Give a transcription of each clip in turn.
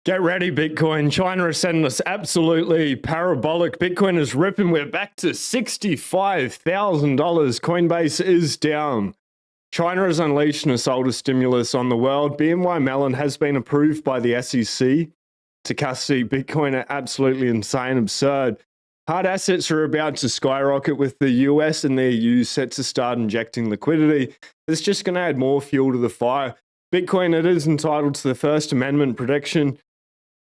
Get ready, Bitcoin. China is sending us absolutely parabolic. Bitcoin is ripping. We're back to $65,000. Coinbase is down. China has unleashed an assault of stimulus on the world. BNY Mellon has been approved by the SEC to custody Bitcoin at absolutely insane, absurd. Hard assets are about to skyrocket with the US and the EU set to start injecting liquidity. It's just going to add more fuel to the fire. Bitcoin, it is entitled to the First Amendment protection.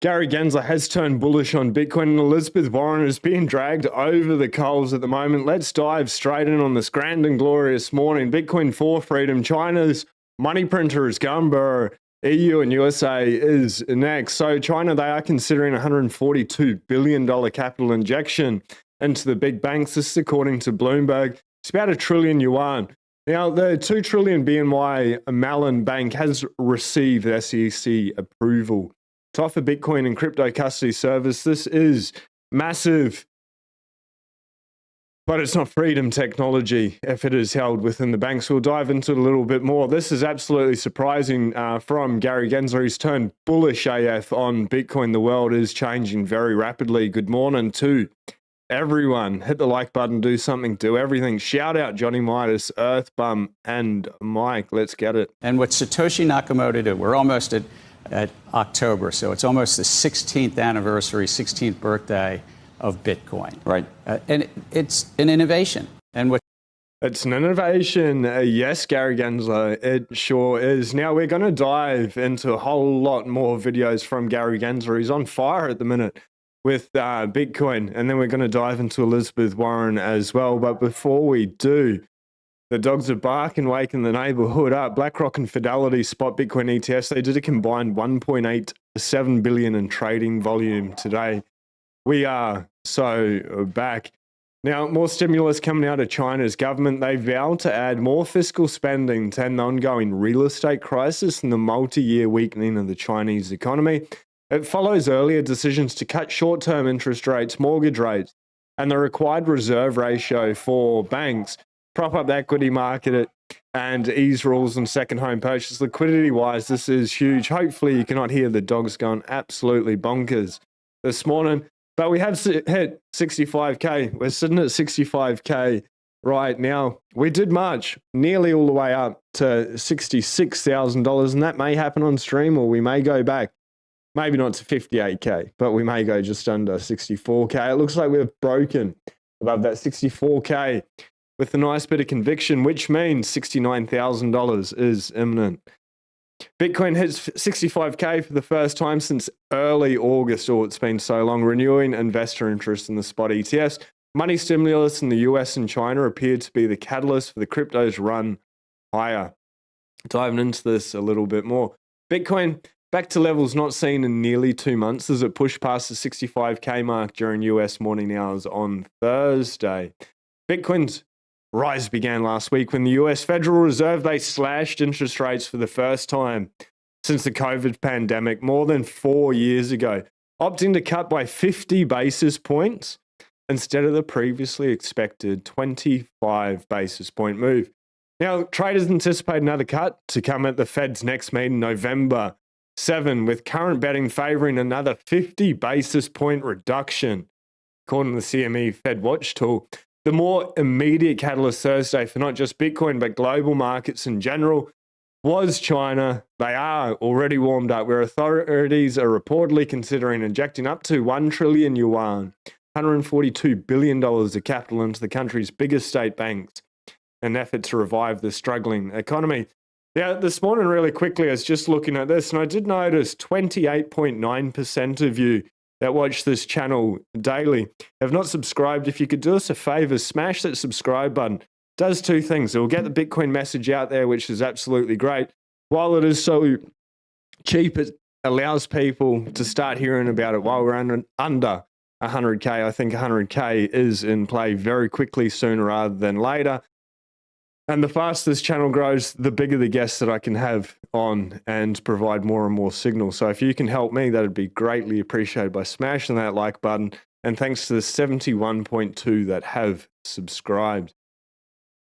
Gary Gensler has turned bullish on Bitcoin, and Elizabeth Warren is being dragged over the coals at the moment. Let's dive straight in on this grand and glorious morning. Bitcoin for freedom. China's money printer is gone. EU and USA is next. So China, they are considering $142 billion capital injection into the big banks. This is according to Bloomberg. It's about $1 trillion yuan. Now, the $2 trillion BNY Mellon Bank has received SEC approval to offer Bitcoin and crypto custody service. This is massive, but it's not freedom technology if it is held within the banks. We'll dive into it a little bit more. This is absolutely surprising from Gary Gensler. He's turned bullish AF on Bitcoin. The world is changing very rapidly. Good morning to everyone. Hit the like button, do something, do everything. Shout out Johnny Midas, Earthbum, and Mike. Let's get it. And what Satoshi Nakamoto did, we're almost at October, so it's almost the 16th anniversary, 16th birthday of Bitcoin. Right. And it's an innovation. And what It's an innovation. Yes, Gary Gensler, it sure is. Now we're going to dive into a whole lot more videos from Gary Gensler. He's on fire at the minute with Bitcoin, and then we're going to dive into Elizabeth Warren as well. But before we do, the dogs are barking, waking the neighborhood up. BlackRock and Fidelity spot Bitcoin ETFs. They did a combined 1.87 billion in trading volume today. We are so back. Now, more stimulus coming out of China's government. They vowed to add more fiscal spending to end the ongoing real estate crisis and the multi-year weakening of the Chinese economy. It follows earlier decisions to cut short-term interest rates, mortgage rates, and the required reserve ratio for banks, prop up the equity market and ease rules on second home purchase. Liquidity-wise, this is huge. Hopefully, you cannot hear the dogs going absolutely bonkers this morning. But we have hit 65K. We're sitting at 65K right now. We did march nearly all the way up to $66,000, and that may happen on stream, or we may go back. Maybe not to 58K, but we may go just under 64K. It looks like we've broken above that 64K with a nice bit of conviction, which means $69,000 is imminent. Bitcoin hits 65K for the first time since early August. Oh, it's been so long. Renewing investor interest in the spot ETFs. Money stimulus in the US and China appeared to be the catalyst for the cryptos run higher. Diving into this a little bit more. Bitcoin back to levels not seen in nearly 2 months as it pushed past the 65K mark during US morning hours on Thursday. Bitcoin's rise began last week when the US Federal Reserve, they slashed interest rates for the first time since the COVID pandemic more than 4 years ago, opting to cut by 50 basis points instead of the previously expected 25 basis point move. Now, traders anticipate another cut to come at the Fed's next meeting, November 7, with current betting favoring another 50 basis point reduction, according to the CME Fed Watch tool. The more immediate catalyst Thursday for not just Bitcoin, but global markets in general was China. They are already warmed up, where authorities are reportedly considering injecting up to 1 trillion yuan, $142 billion of capital into the country's biggest state banks in an effort to revive the struggling economy. Now, this morning, really quickly, I was just looking at this, and I did notice 28.9% of you that watch this channel daily have not subscribed. If you could do us a favor, smash that subscribe button. It does two things. It will get the Bitcoin message out there, which is absolutely great. While it is so cheap, it allows people to start hearing about it while we're under 100K. I think 100K is in play very quickly, sooner rather than later. And the faster this channel grows, the bigger the guests that I can have on and provide more and more signals. So if you can help me, that'd be greatly appreciated by smashing that like button. And thanks to the 71.2 that have subscribed.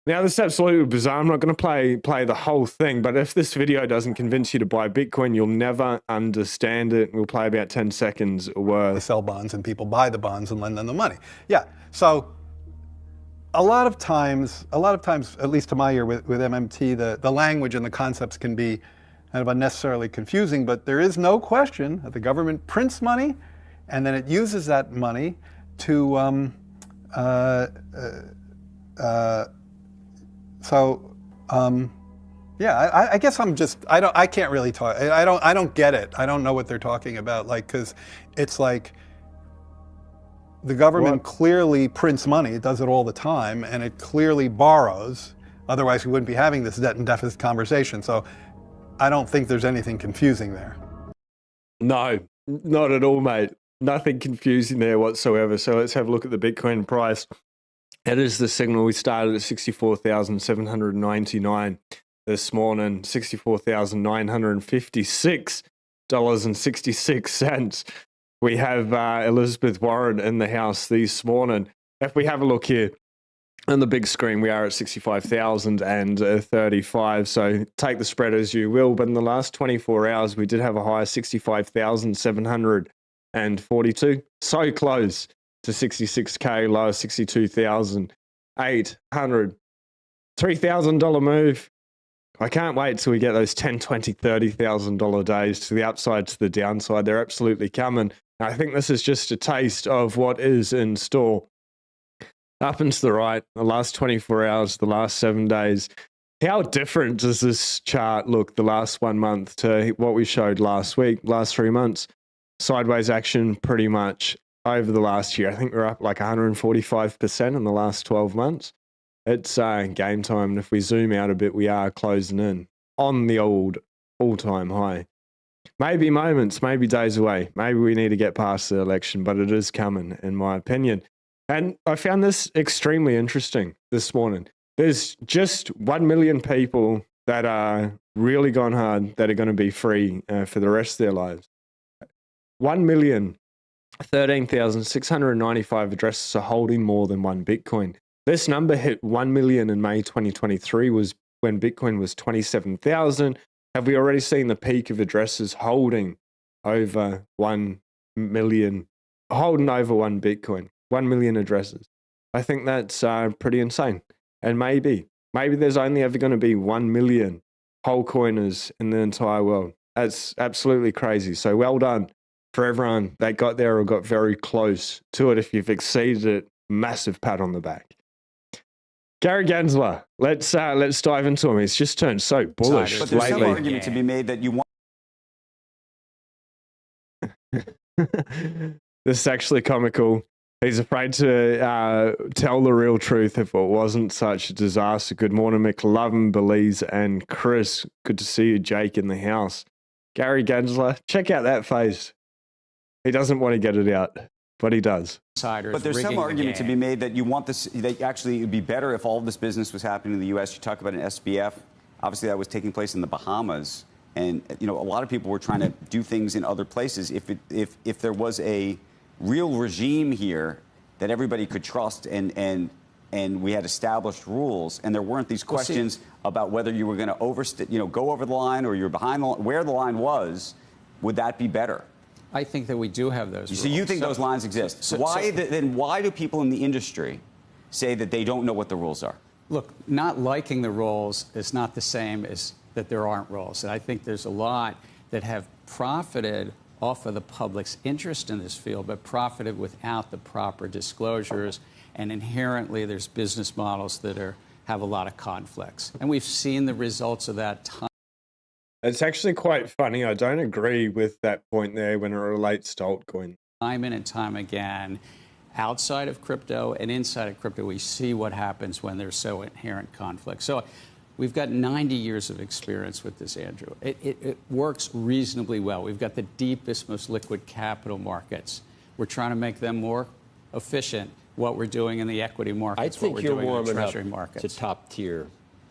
Now, this is absolutely bizarre. I'm not going to play the whole thing, but if this video doesn't convince you to buy Bitcoin, you'll never understand it. We'll play about 10 seconds worth. They sell bonds and people buy the bonds and lend them the money. Yeah, so a lot of times, at least to my ear with MMT, the language and the concepts can be kind of unnecessarily confusing, but there is no question that the government prints money and then it uses that money to yeah, I guess I can't really talk. I don't get it. I don't know what they're talking about. Like, because it's like the government clearly prints money. It does it all the time, and it clearly borrows. Otherwise, we wouldn't be having this debt and deficit conversation. So, I don't think there's anything confusing there. No, not at all, mate. Nothing confusing there whatsoever. So let's have a look at the Bitcoin price. It is the signal. We started at 64,799 this morning, $64,956.66. We have Elizabeth Warren in the house this morning. If we have a look here on the big screen, we are at 65,035. So take the spread as you will. But in the last 24 hours, we did have a high of 65,742. So close to 66K, low of 62,800. $3,000 move. I can't wait till we get those $10,000, $20,000, $30,000 days to the upside, to the downside. They're absolutely coming. I think this is just a taste of what is in store. Up and to the right, the last 24 hours, the last 7 days. How different does this chart look the last 1 month to what we showed last week, last 3 months? Sideways action pretty much over the last year. I think we're up like 145% in the last 12 months. It's game time. And if we zoom out a bit, we are closing in on the old all-time high. Maybe moments, maybe days away. Maybe we need to get past the election, but it is coming, in my opinion. And I found this extremely interesting this morning. There's just 1 million people that are really gone hard that are going to be free for the rest of their lives. 1,013,695 addresses are holding more than one Bitcoin. This number hit 1 million in May 2023, was when Bitcoin was 27,000. Have we already seen the peak of addresses holding over 1 million, holding over one Bitcoin, 1 million addresses? I think that's pretty insane. And maybe there's only ever going to be 1 million whole coiners in the entire world. That's absolutely crazy. So well done for everyone that got there or got very close to it. If you've exceeded it, massive pat on the back. Gary Gensler, let's dive into him. He's just turned so bullish but there's lately. some argument to be made that you want. This is actually comical. He's afraid to tell the real truth if it wasn't such a disaster. Good morning, McLovin, Belize, and Chris. Good to see you, Jake, in the house. Gary Gensler, check out that face. He doesn't want to get it out, but he does. But there's some argument to be made that you want this, that actually it would be better if all of this business was happening in the U.S. You talk about an SBF. Obviously, that was taking place in the Bahamas. And, you know, a lot of people were trying to do things in other places. If there was a real regime here that everybody could trust and we had established rules and there weren't these questions about whether you were going to go over the line or you're behind the line, where the line was, would that be better? I think that we do have those rules. So you think those lines exist? Then why do people in the industry say that they don't know what the rules are? Look, not liking the rules is not the same as that there aren't rules. And I think there's a lot that have profited off of the public's interest in this field, but profited without the proper disclosures. And inherently, there's business models that have a lot of conflicts. And we've seen the results of that time. It's actually quite funny. I don't agree with that point there when it relates to altcoin. Time in and time again, outside of crypto and inside of crypto, we see what happens when there's so inherent conflict. So we've got 90 years of experience with this, Andrew. It works reasonably well. We've got the deepest, most liquid capital markets. We're trying to make them more efficient. What we're doing in the equity markets, I think what we're you're doing in warming the up treasury markets. to top-tier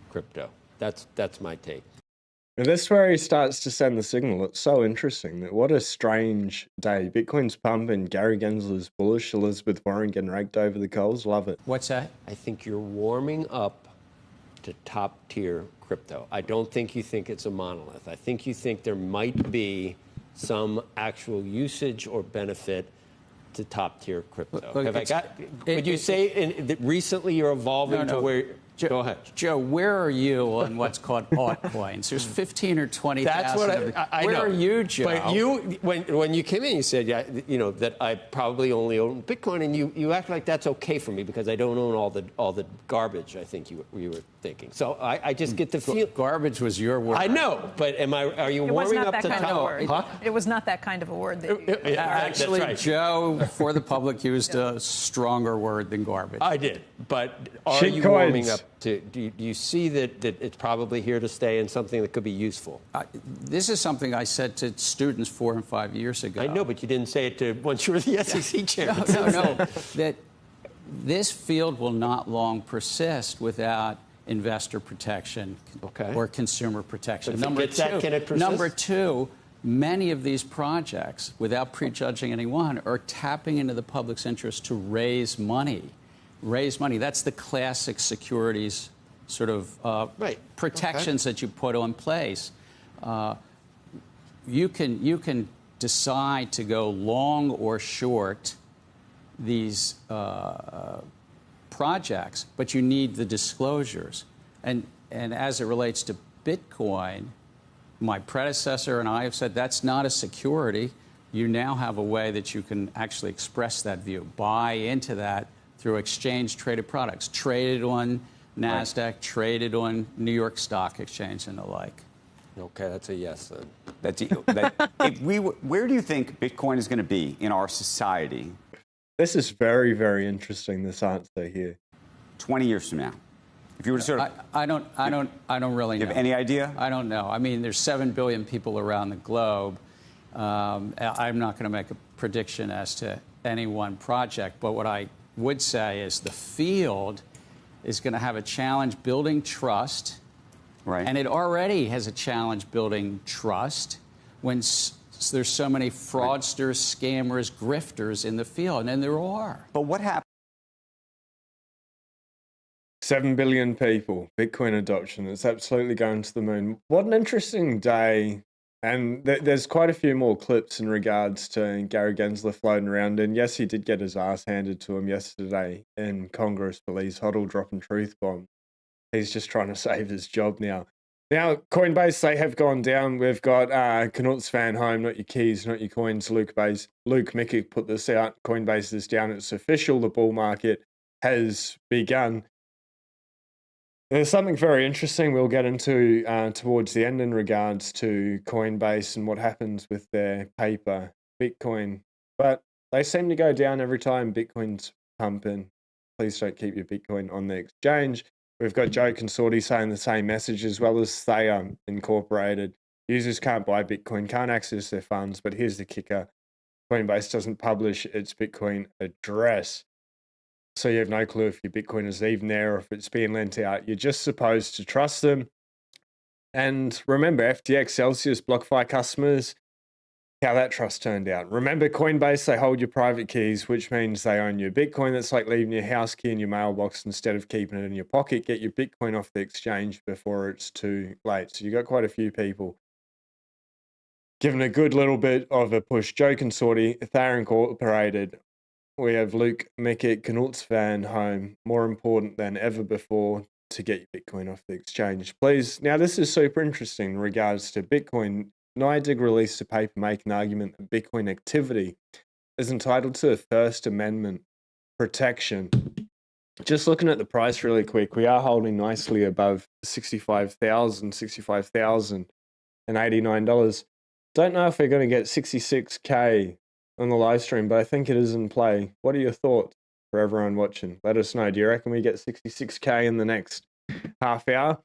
crypto. That's my take. And this is where he starts to send the signal. It's so interesting. What a strange day. Bitcoin's pumping, Gary Gensler's bullish, Elizabeth Warren getting raked over the coals. Love it. What's that? I think you're warming up to top-tier crypto. I don't think you think it's a monolith. I think you think there might be some actual usage or benefit to top-tier crypto. Would you say that recently you're evolving to where... Go ahead. Joe, where are you on what's called altcoins? There's 15 or 20,000. That's what I where know. are you, Joe? But you, when you came in, you said, yeah, you know, that I probably only own Bitcoin, and you act like that's okay for me because I don't own all the garbage. I think you were thinking. So I just get the feel. Garbage was your word. I know, but are you warming up to word? Huh? It was not that kind of a word. That you Actually, right. Joe, for the public, used a stronger word than garbage. I did, but are you warming up to? Do you see that it's probably here to stay and something that could be useful? This is something I said to students 4 and 5 years ago. I know, but you didn't say it to once you were the SEC chairman. No. That this field will not long persist without investor protection or consumer protection. Number two, can it persist? Number two, many of these projects, without prejudging anyone, are tapping into the public's interest to raise money. That's the classic securities sort of protections that you put in place. You can decide to go long or short these projects, but you need the disclosures. And as it relates to Bitcoin, my predecessor and I have said that's not a security. You now have a way that you can actually express that view, buy into that through exchange-traded products, traded on NASDAQ, traded on New York Stock Exchange and the like. Okay, that's a yes then. Where do you think Bitcoin is going to be in our society? This is very, very interesting, this answer here. 20 years from now. If you were to sort of... I don't really know. You have any idea? I don't know. I mean, there's 7 billion people around the globe. I'm not going to make a prediction as to any one project, but what I would say is the field is going to have a challenge building trust. Right. And it already has a challenge building trust when there's so many fraudsters, scammers, grifters in the field, and there are. But what happened? 7 billion people, Bitcoin adoption. It's absolutely going to the moon. What an interesting day. And there's quite a few more clips in regards to Gary Gensler floating around. And yes, he did get his ass handed to him yesterday in Congress for these hodl dropping truth bombs. He's just trying to save his job now. Now, Coinbase, they have gone down. We've got Knuts Van Home, not your keys, not your coins. Luke Mickey put this out. Coinbase is down. It's official. The bull market has begun. There's something very interesting we'll get into towards the end in regards to Coinbase and what happens with their paper, Bitcoin. But they seem to go down every time Bitcoin's pumping. Please don't keep your Bitcoin on the exchange. We've got Joe Consorti saying the same message, as well as Thayer Incorporated. Users can't buy Bitcoin, can't access their funds, but here's the kicker. Coinbase doesn't publish its Bitcoin address. So you have no clue if your Bitcoin is even there or if it's being lent out. You're just supposed to trust them. And remember, FTX, Celsius, BlockFi customers, how that trust turned out. Remember, Coinbase, they hold your private keys, which means they own your Bitcoin. That's like leaving your house key in your mailbox instead of keeping it in your pocket. Get your Bitcoin off the exchange before it's too late. So you got quite a few people giving a good little bit of a push. Joe Consorti, Thayer Incorporated. We have Luke Mickett, Knuts Van Home, more important than ever before to get your Bitcoin off the exchange, please. Now, this is super interesting in regards to Bitcoin. NIDIG released a paper making an argument that Bitcoin activity is entitled to a First Amendment protection. Just looking at the price really quick, we are holding nicely above $65,089. Don't know if we're going to get 66K on the live stream, but I think it is in play. What are your thoughts for everyone watching? Let us know. Do you reckon we get 66K in the next half hour?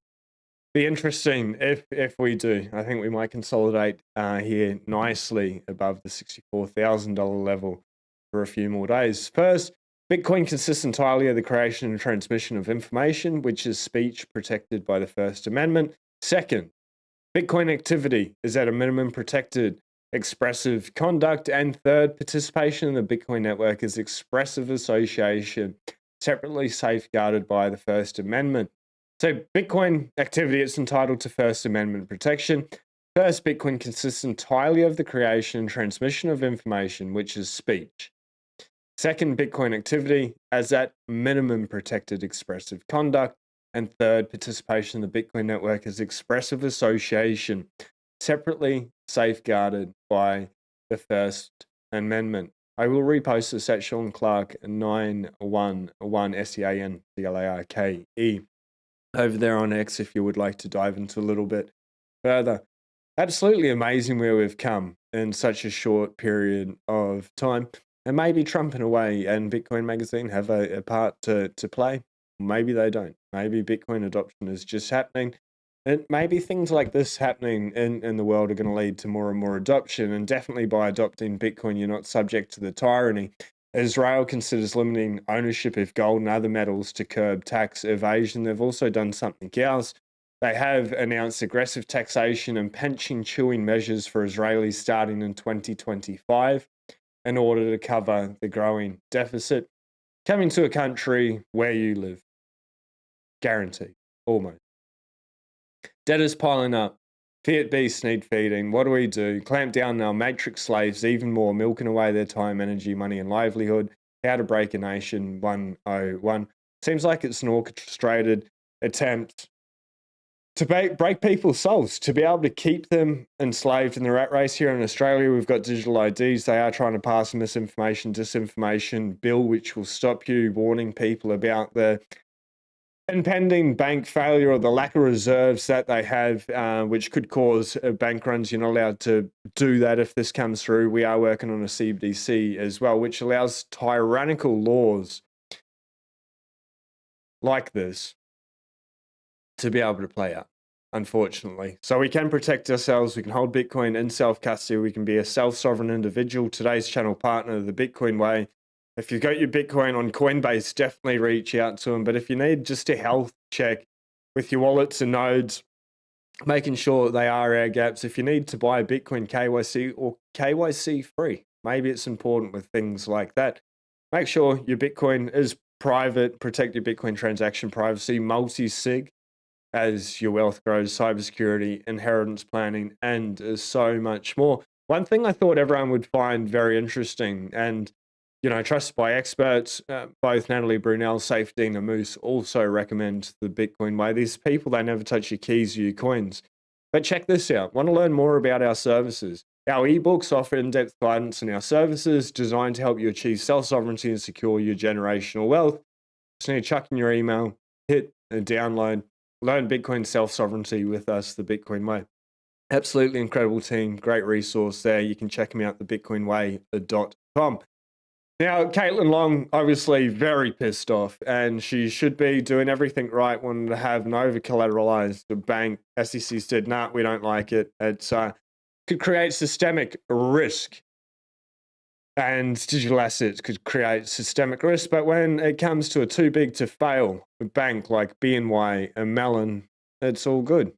Be interesting if we do. I think we might consolidate here nicely above the $64,000 level for a few more days. First, Bitcoin consists entirely of the creation and transmission of information, which is speech protected by the First Amendment. Second, Bitcoin activity is at a minimum protected expressive conduct. And third, participation in the Bitcoin network is expressive association, separately safeguarded by the First Amendment. So Bitcoin activity, it's entitled to First Amendment protection. First, Bitcoin consists entirely of the creation and transmission of information, which is speech. Second, Bitcoin activity as at minimum protected expressive conduct. And third, participation in the Bitcoin network as expressive association, separately safeguarded by the First Amendment. I will repost this at Sean Clark 911 SEANCLARKE over there on X if you would like to dive into a little bit further. Absolutely amazing where we've come in such a short period of time. And maybe Trump in a way and Bitcoin Magazine have a part to play. Maybe they don't. Maybe Bitcoin adoption is just happening. And maybe things like this happening in the world are going to lead to more and more adoption. And definitely by adopting Bitcoin, you're not subject to the tyranny. Israel considers limiting ownership of gold and other metals to curb tax evasion. They've also done something else. They have announced aggressive taxation and pension chewing measures for Israelis starting in 2025 in order to cover the growing deficit. Coming to a country where you live. Guaranteed. Almost. Debtors piling up. Fiat beasts need feeding. What do? Clamp down on matrix slaves even more, milking away their time, energy, money, and livelihood. How to break a nation 101. Seems like it's an orchestrated attempt to break people's souls, to be able to keep them enslaved in the rat race. Here in Australia, we've got digital IDs. They are trying to pass a misinformation, disinformation bill, which will stop you, warning people about the impending bank failure or the lack of reserves that they have, which could cause bank runs. You're not allowed to do that if this comes through. We are working on a CBDC as well, which allows tyrannical laws like this to be able to play out, unfortunately. So we can protect ourselves. We can hold Bitcoin in self-custody. We can be a self-sovereign individual. Today's channel partner, The Bitcoin Way. If you've got your Bitcoin on Coinbase, definitely reach out to them. But if you need just a health check with your wallets and nodes, making sure they are air gaps. If you need to buy Bitcoin KYC or KYC free, maybe it's important with things like that. Make sure your Bitcoin is private. Protect your Bitcoin transaction privacy. Multi-sig as your wealth grows. Cybersecurity, inheritance planning, and so much more. One thing I thought everyone would find very interesting, and trusted by experts, both Natalie Brunel, Safedina Moose also recommend the Bitcoin Way. These people, they never touch your keys or your coins. But check this out. Want to learn more about our services? Our ebooks offer in-depth guidance in our services designed to help you achieve self-sovereignty and secure your generational wealth. Just need to chuck in your email, hit a download, learn Bitcoin self-sovereignty with us, the Bitcoin Way. Absolutely incredible team, great resource there. You can check them out, thebitcoinway.com. Now, Caitlin Long, obviously very pissed off, and she should be doing everything right, wanting to have an over-collateralized bank. SEC said, nah, we don't like it. It could create systemic risk, and digital assets could create systemic risk. But when it comes to a too big to fail bank like BNY and Mellon, it's all good.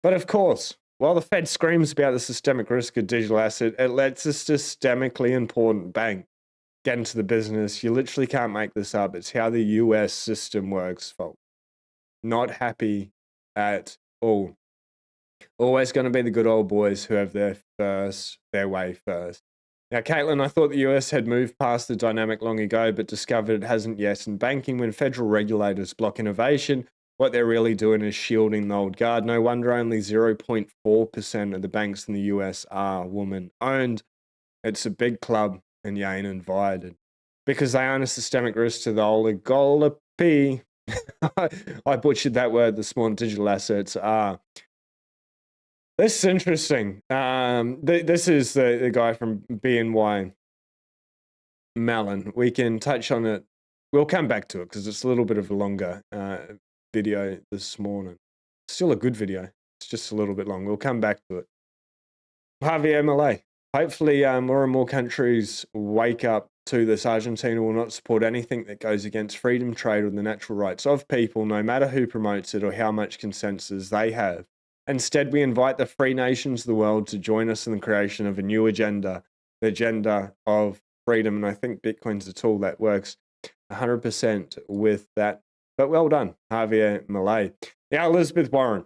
But of course, while the Fed screams about the systemic risk of digital asset, it lets a systemically important bank get into the business. You literally can't make this up. It's how the US system works, folks. Not happy at all. Always going to be the good old boys who have their way first. Now, Caitlin, I thought the US had moved past the dynamic long ago, but discovered it hasn't yet. In banking, when federal regulators block innovation, what they're really doing is shielding the old guard. No wonder only 0.4% of the banks in the US are woman-owned. It's a big club, and you ain't invited. Because they own a systemic risk to the oligopoly. I butchered that word this morning. Digital assets are. This is interesting. This is the guy from BNY Mellon. We can touch on it. We'll come back to it because it's a little bit of a longer video this morning. Still a good video. It's just a little bit long. We'll come back to it. Javier Milei. Hopefully, more and more countries wake up to this. Argentina will not support anything that goes against freedom, trade, or the natural rights of people, no matter who promotes it or how much consensus they have. Instead, we invite the free nations of the world to join us in the creation of a new agenda, the agenda of freedom. And I think Bitcoin's a tool that works 100% with that But well done, Javier Milei. Now, Elizabeth Warren.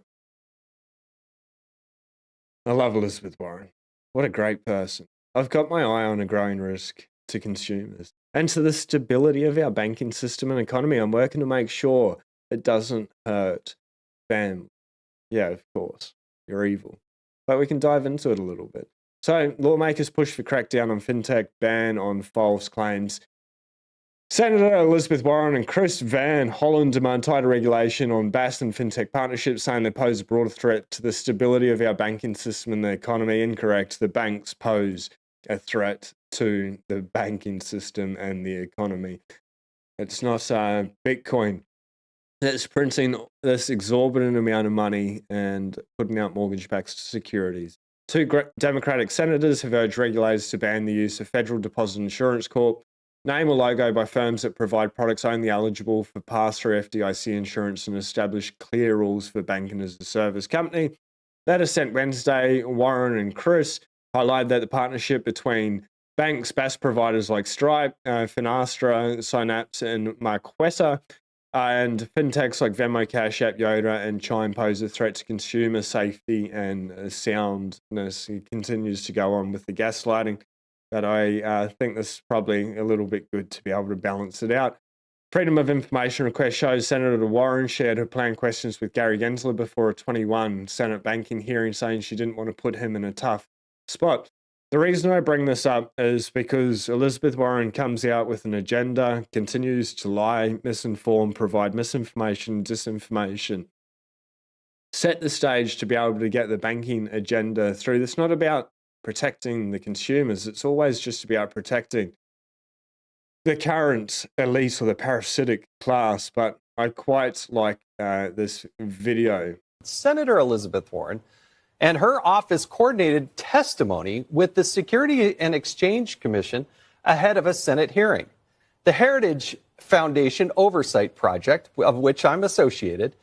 I love Elizabeth Warren. What a great person. I've got my eye on a growing risk to consumers and to the stability of our banking system and economy. I'm working to make sure it doesn't hurt families. Yeah, of course, you're evil. But we can dive into it a little bit. So, lawmakers push for crackdown on fintech, ban on false claims. Senator Elizabeth Warren and Chris Van Hollen demand tighter regulation on BaaS and fintech partnerships, saying they pose a broader threat to the stability of our banking system and the economy. Incorrect. The banks pose a threat to the banking system and the economy. It's not Bitcoin that's printing this exorbitant amount of money and putting out mortgage-backed securities. Two Democratic senators have urged regulators to ban the use of Federal Deposit Insurance Corp, name or logo by firms that provide products only eligible for pass-through FDIC insurance, and establish clear rules for banking as a service company. Letter sent Wednesday, Warren and Chris highlighted that the partnership between banks, BaaS providers like Stripe, Finastra, Synapse, and Marquesa, and fintechs like Venmo, Cash App, Yoda, and Chime pose a threat to consumer safety and soundness. He continues to go on with the gaslighting, but I think this is probably a little bit good to be able to balance it out. Freedom of Information request shows Senator Warren shared her planned questions with Gary Gensler before a 21 Senate banking hearing, saying she didn't want to put him in a tough spot. The reason I bring this up is because Elizabeth Warren comes out with an agenda, continues to lie, misinform, provide misinformation, disinformation, set the stage to be able to get the banking agenda through. It's not about protecting the consumers. It's always just about protecting the current elite or the parasitic class. But I quite like this video. Senator Elizabeth Warren and her office coordinated testimony with the Security and Exchange Commission ahead of a Senate hearing. The Heritage Foundation Oversight Project, of which I'm associated,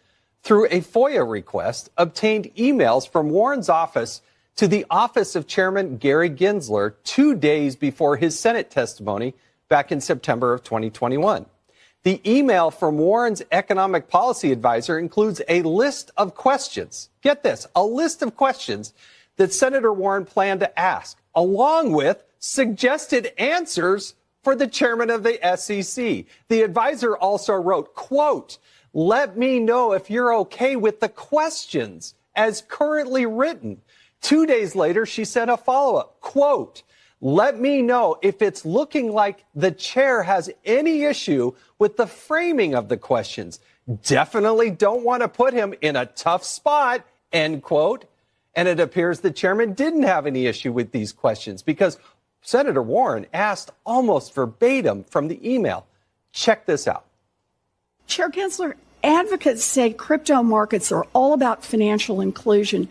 through a FOIA request, obtained emails from Warren's office to the office of Chairman Gary Gensler 2 days before his Senate testimony back in September of 2021. The email from Warren's economic policy advisor includes a list of questions. Get this, a list of questions that Senator Warren planned to ask, along with suggested answers for the chairman of the SEC. The advisor also wrote, quote, "Let me know if you're okay with the questions as currently written." 2 days later, she sent a follow-up, quote, "Let me know if it's looking like the chair has any issue with the framing of the questions. Definitely don't want to put him in a tough spot," end quote. And it appears the chairman didn't have any issue with these questions because Senator Warren asked almost verbatim from the email. Check this out. Chair Gensler, advocates say crypto markets are all about financial inclusion,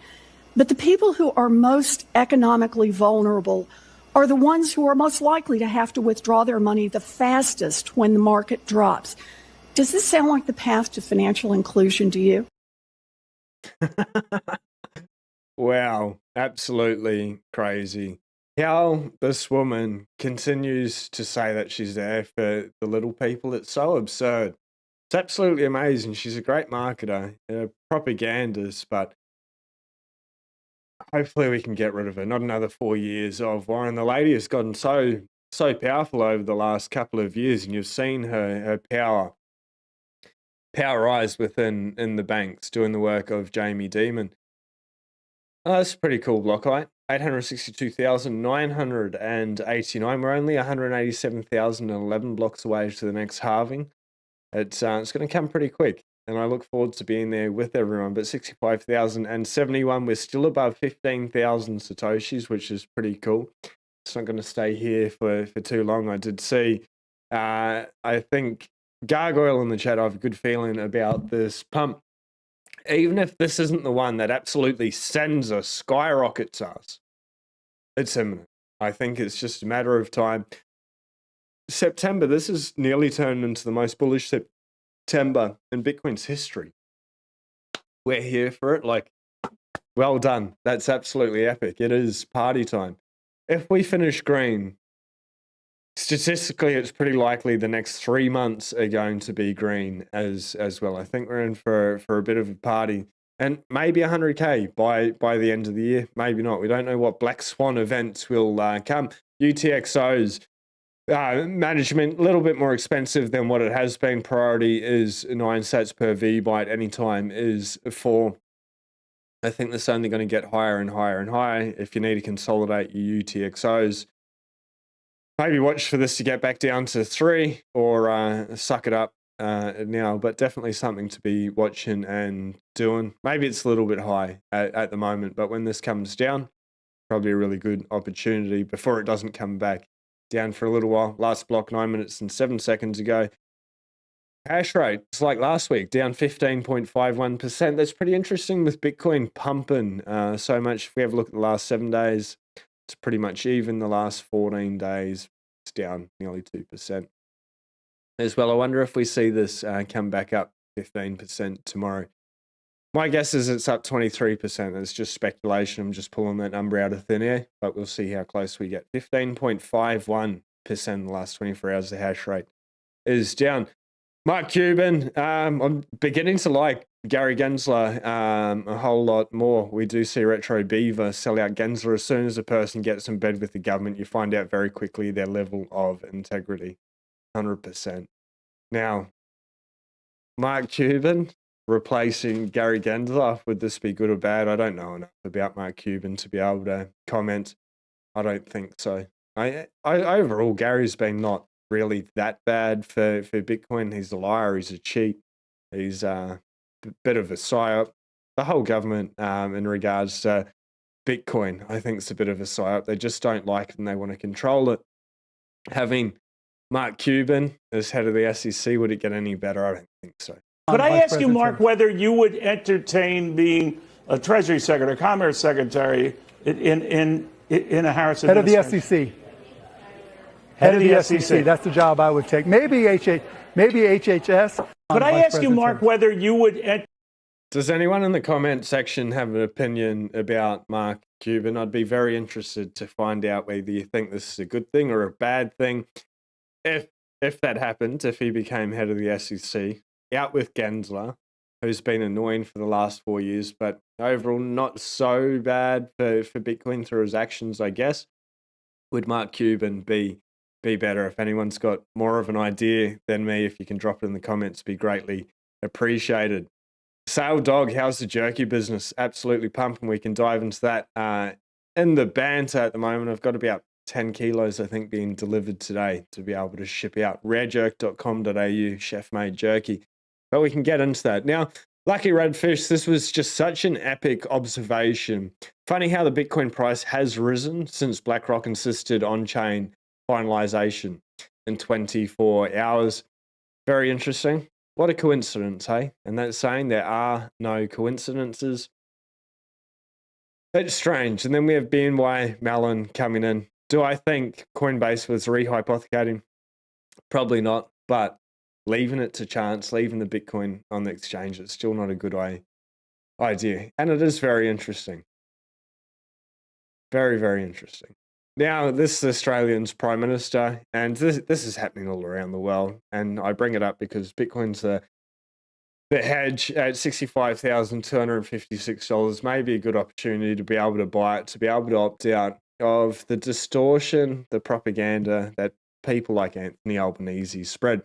but the people who are most economically vulnerable are the ones who are most likely to have to withdraw their money the fastest when the market drops. Does this sound like the path to financial inclusion to you? Wow, absolutely crazy. How this woman continues to say that she's there for the little people, it's so absurd. It's absolutely amazing. She's a great marketer, a propagandist, but hopefully we can get rid of her. Not another 4 years of Warren. The lady has gotten so powerful over the last couple of years, and you've seen her power rise within the banks, doing the work of Jamie Dimon. That's a pretty cool block height. 862,989. We're only 187,011 blocks away to the next halving. It's going to come pretty quick, and I look forward to being there with everyone. But 65,071, we're still above 15,000 Satoshis, which is pretty cool. It's not going to stay here for too long. I did see, I think, Gargoyle in the chat, I have a good feeling about this pump. Even if this isn't the one that absolutely sends us, skyrockets us, it's imminent. I think it's just a matter of time. September, this has nearly turned into the most bullish September in Bitcoin's history. We're here for it. Like, well done. That's absolutely epic. It is party time. If we finish green, statistically, it's pretty likely the next 3 months are going to be green as well. I think we're in for a bit of a party, and maybe 100K by the end of the year. Maybe not. We don't know what black swan events will come. UTXOs management a little bit more expensive than what it has been. Priority is 9 sats per V byte. Anytime is 4. I think that's only going to get higher and higher and higher. If you need to consolidate your UTXOs, maybe watch for this to get back down to 3 or suck it up now, but definitely something to be watching and doing. Maybe it's a little bit high at the moment, but when this comes down, probably a really good opportunity before it doesn't come back down for a little while. Last block 9 minutes and 7 seconds ago. Hash rate, it's like last week, down 15.51%. That's pretty interesting with Bitcoin pumping so much. If we have a look at the last 7 days, it's pretty much even. The last 14 days, it's down nearly 2% as well. I wonder if we see this come back up 15% tomorrow. My guess is it's up 23%. It's just speculation. I'm just pulling that number out of thin air, but we'll see how close we get. 15.51% in the last 24 hours, the hash rate is down. Mark Cuban, I'm beginning to like Gary Gensler a whole lot more. We do see Retro Beaver sell out Gensler. As soon as a person gets in bed with the government, you find out very quickly their level of integrity. 100%. Now, Mark Cuban replacing Gary Gensler, would this be good or bad? I don't know enough about Mark Cuban to be able to comment. I don't think so. I overall, Gary's been not really that bad for Bitcoin. He's a liar. He's a cheat. He's a bit of a psyop. The whole government in regards to Bitcoin, I think it's a bit of a psyop. They just don't like it and they want to control it. Having Mark Cuban as head of the SEC, would it get any better? I don't think so. Could I ask you, Mark, whether you would entertain being a Treasury Secretary, Commerce Secretary in a Harris Head of administration? the SEC. Head of the SEC. That's the job I would take. Maybe HHS. Could I ask you, Mark, whether you would... Does anyone in the comment section have an opinion about Mark Cuban? I'd be very interested to find out whether you think this is a good thing or a bad thing. If that happened, if he became head of the SEC, out with Gensler, who's been annoying for the last 4 years, but overall not so bad for Bitcoin through his actions, I guess. Would Mark Cuban be better? If anyone's got more of an idea than me, if you can drop it in the comments, be greatly appreciated. Sale Dog, how's the jerky business? Absolutely pumping. We can dive into that. In the banter at the moment, I've got about 10 kilos, I think, being delivered today to be able to ship out. rarejerk.com.au, chef-made jerky. But we can get into that. Now, Lucky Redfish, this was just such an epic observation. Funny how the Bitcoin price has risen since BlackRock insisted on-chain finalization in 24 hours. Very interesting. What a coincidence, hey? And that's saying there are no coincidences. It's strange. And then we have BNY Mellon coming in. Do I think Coinbase was rehypothecating? Probably not, but leaving it to chance, leaving the Bitcoin on the exchange, it's still not a good idea. And it is very interesting. Very, very interesting. Now, this is Australian's Prime Minister, and this is happening all around the world. And I bring it up because Bitcoin's the hedge at $65,256 may be a good opportunity to be able to buy it, to be able to opt out of the distortion, the propaganda that people like Anthony Albanese spread.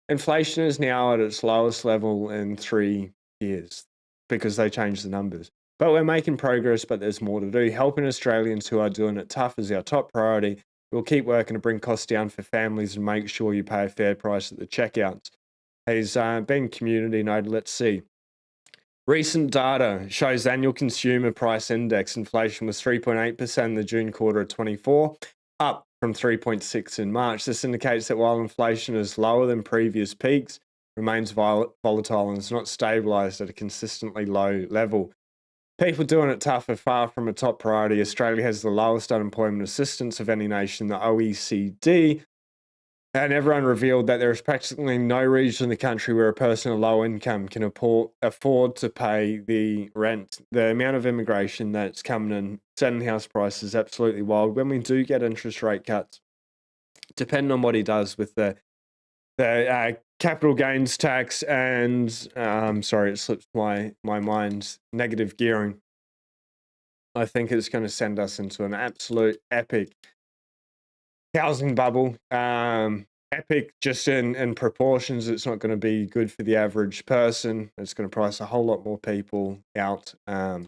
Inflation is now at its lowest level in 3 years because they changed the numbers. But we're making progress, but there's more to do. Helping Australians who are doing it tough is our top priority. We'll keep working to bring costs down for families and make sure you pay a fair price at the checkouts. He's been community noted. Let's see. Recent data shows annual consumer price index inflation was 3.8% in the June quarter of 24, up from 3.6 in March. This indicates that while inflation is lower than previous peaks, remains volatile and is not stabilized at a consistently low level. People doing it tough are far from a top priority. Australia has the lowest unemployment assistance of any nation in the OECD, and everyone revealed that there is practically no region in the country where a person of low income can afford to pay the rent. The amount of immigration that's coming in, setting house prices, absolutely wild. When we do get interest rate cuts, depending on what he does with the capital gains tax and, sorry, it slips my mind, negative gearing. I think it's going to send us into an absolute epic housing bubble. Epic just in proportions. It's not going to be good for the average person. It's going to price a whole lot more people out. But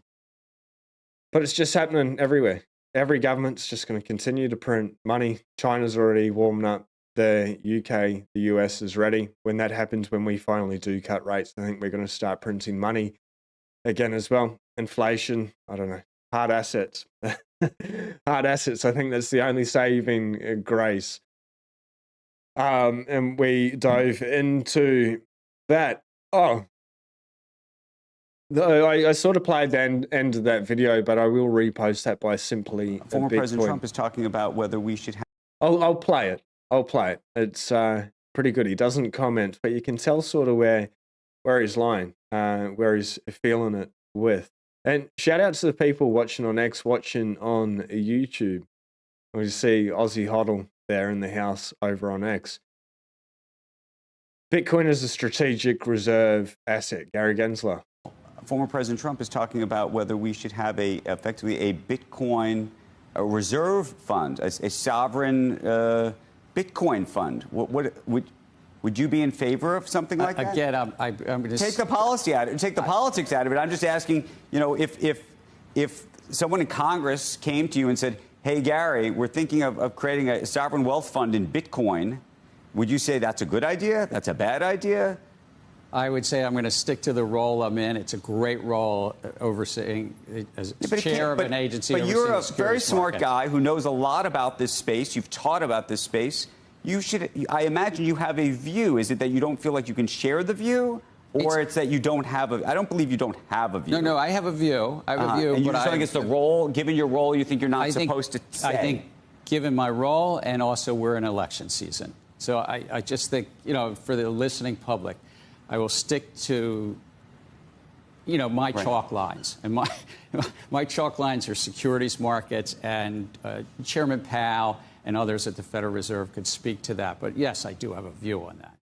it's just happening everywhere. Every government's just going to continue to print money. China's already warming up. The UK, the US is ready. When that happens, when we finally do cut rates, I think we're going to start printing money again as well. Inflation, I don't know. Hard assets. Hard assets, I think that's the only saving grace. And we dive into that. Oh, I sort of played the end of that video, but I will repost that by simply. Former President Trump is talking about whether we should have. I'll play it. I'll play it. It's pretty good. He doesn't comment, but you can tell sort of where he's lying, where he's feeling it with. And shout out to the people watching on X, watching on YouTube. We see Aussie Hoddle there in the house over on X. Bitcoin is a strategic reserve asset. Gary Gensler. Former President Trump is talking about whether we should have effectively a Bitcoin reserve fund, a sovereign Bitcoin fund. Would you be in favor of something like that? Again, I'm going to take the policy out, take the politics out of it. I'm just asking, if someone in Congress came to you and said, "Hey, Gary, we're thinking of creating a sovereign wealth fund in Bitcoin," would you say that's a good idea? That's a bad idea? I would say I'm going to stick to the role I'm in. It's a great role overseeing as chair of an agency. But you're a very smart guy who knows a lot about this space. You've taught about this space. You should. I imagine you have a view. Is it that you don't feel like you can share the view, or it's that you don't have a? I don't believe you don't have a view. No, I have a view. I have a view. And you're just saying it's the role. Given your role, you think you're not supposed to say. I think, given my role, and also we're in election season, so I just think for the listening public, I will stick to, my chalk lines. And my chalk lines are securities markets, and Chairman Powell and others at the Federal Reserve could speak to that. But yes, I do have a view on that.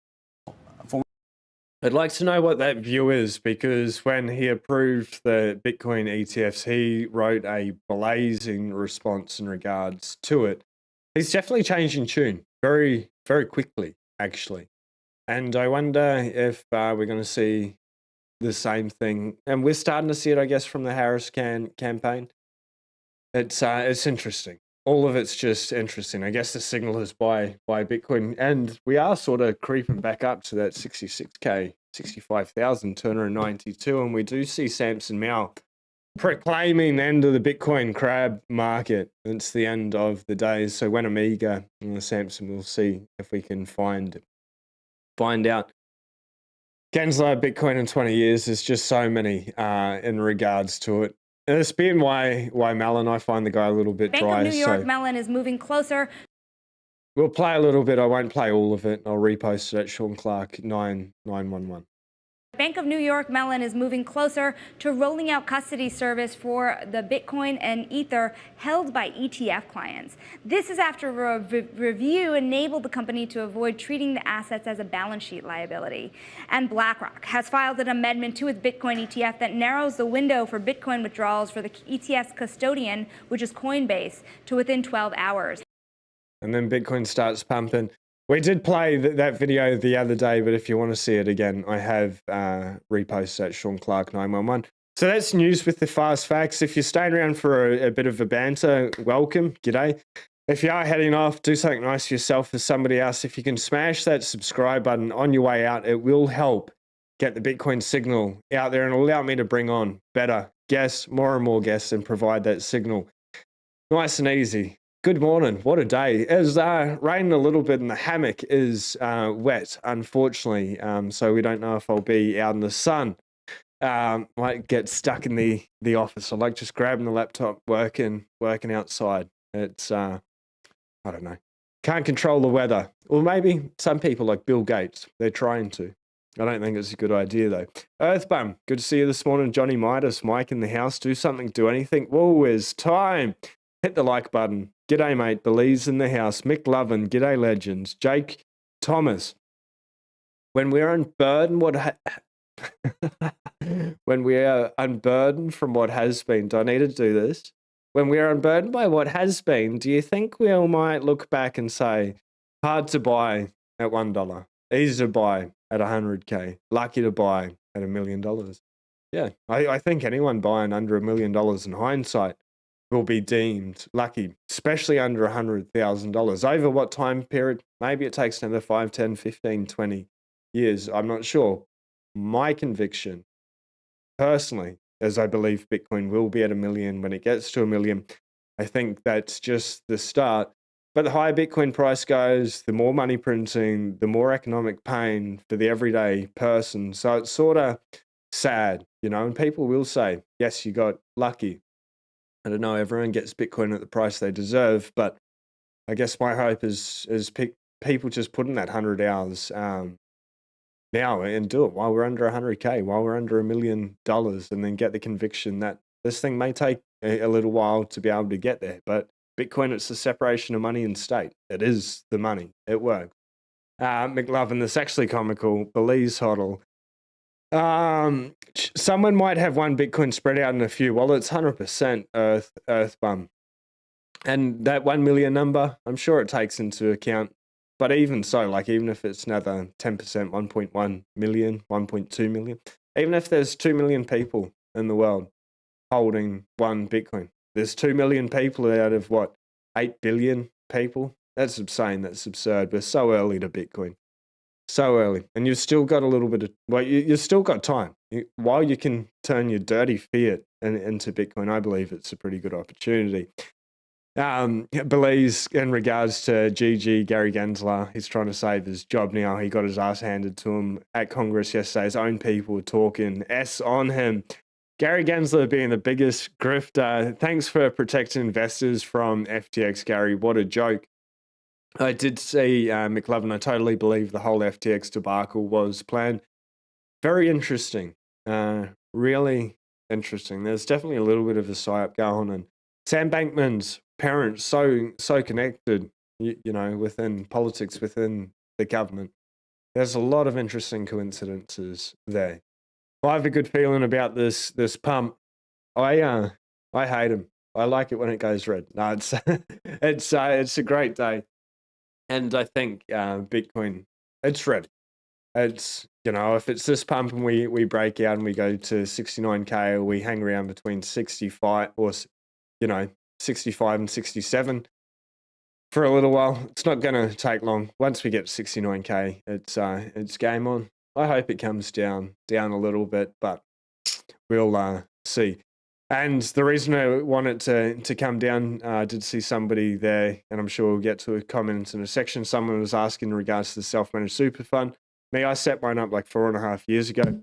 I'd like to know what that view is, because when he approved the Bitcoin ETFs, he wrote a blazing response in regards to it. He's definitely changing tune very, very quickly, actually. And I wonder if we're going to see the same thing. And we're starting to see it, I guess, from the Harris campaign. It's interesting. All of it's just interesting. I guess the signal is buy Bitcoin. And we are sort of creeping back up to that 66K, 65,292. And we do see Samson Mow proclaiming the end of the Bitcoin crab market. It's the end of the days. So when Amiga and Samson, we'll see if we can find out. Gensler, Bitcoin in 20 years, there's just so many in regards to it. And it's been why Mellon, I find the guy a little bit dry. Bank of New York Mellon is moving closer. We'll play a little bit. I won't play all of it. I'll repost it at Sean Clark 9911. Bank of New York Mellon is moving closer to rolling out custody service for the Bitcoin and Ether held by ETF clients. This is after a review enabled the company to avoid treating the assets as a balance sheet liability. And BlackRock has filed an amendment to its Bitcoin ETF that narrows the window for Bitcoin withdrawals for the ETF's custodian, which is Coinbase, to within 12 hours. And then Bitcoin starts pumping. We did play that video the other day, but if you want to see it again, I have reposted at Sean Clark 911. So that's news with the fast facts. If you're staying around for a bit of a banter, welcome, g'day. If you are heading off, do something nice for yourself, for somebody else. If you can smash that subscribe button on your way out, it will help get the Bitcoin signal out there and allow me to bring on better guests, more and more guests, and provide that signal. Nice and easy. Good morning. What a day. It's raining a little bit and the hammock is wet, unfortunately. So we don't know if I'll be out in the sun. Might get stuck in the office. I like just grabbing the laptop, working outside. It's, I don't know. Can't control the weather. Or maybe some people like Bill Gates, they're trying to. I don't think it's a good idea though. Earthbum, good to see you this morning. Johnny Midas, Mike in the house. Do something, do anything. Whoa, it's time. Hit the like button. g'day mate, Belize in the house, Mick Lovin, g'day legends, Jake Thomas. When we're unburdened, when we are unburdened from what has been, do I need to do this? When we are unburdened by what has been, do you think we all might look back and say, hard to buy at $1, easy to buy at 100K, lucky to buy at $1 million? Yeah, I think anyone buying under $1 million in hindsight will be deemed lucky, especially under $100,000. Over what time period? Maybe it takes another 5, 10, 15, 20 years. I'm not sure. My conviction, personally, as I believe Bitcoin will be at $1 million when it gets to $1 million, I think that's just the start. But the higher Bitcoin price goes, the more money printing, the more economic pain for the everyday person. So it's sort of sad, you know, and people will say, yes, you got lucky. I don't know, everyone gets Bitcoin at the price they deserve, but I guess my hope is people just put in that 100 hours now and do it while we're under 100K, while we're under $1 million, and then get the conviction that this thing may take a little while to be able to get there. But Bitcoin, it's the separation of money and state. It is the money. It works. McLovin, this actually comical. Belize hodl. Someone might have one Bitcoin spread out in a few wallets, 100% Earth bum. And that 1 million number, I'm sure it takes into account. But even so, like even if it's another 10%, 1.1 million, 1.2 million, even if there's 2 million people in the world holding one Bitcoin, there's 2 million people out of what, 8 billion people? That's insane. That's absurd. We're so early to Bitcoin. So early. And you've still got a little bit of, well, you've still got time. While you can turn your dirty fiat into Bitcoin, I believe it's a pretty good opportunity. Belize, in regards to GG, Gary Gensler, he's trying to save his job now. He got his ass handed to him at Congress yesterday. His own people were talking S on him. Gary Gensler being the biggest grifter. Thanks for protecting investors from FTX, Gary. What a joke. I did see McLovin. I totally believe the whole FTX debacle was planned. Very interesting. Really interesting. There's definitely a little bit of a psyop going on. And Sam Bankman's parents so connected, you know, within politics, within the government. There's a lot of interesting coincidences there. I have a good feeling about this pump. I hate him. I like it when it goes red. No, it's a great day. And I think Bitcoin, it's ready. It's, you know, if it's this pump and we break out and we go to 69K, or we hang around between 65 or, you know, 65 and 67 for a little while, it's not going to take long. Once we get to 69K, it's game on. I hope it comes down a little bit, but we'll see. And the reason I want it to come down, I did see somebody there, and I'm sure we'll get to a comment in a section. Someone was asking in regards to the self-managed super fund. Me, I set mine up like 4.5 years ago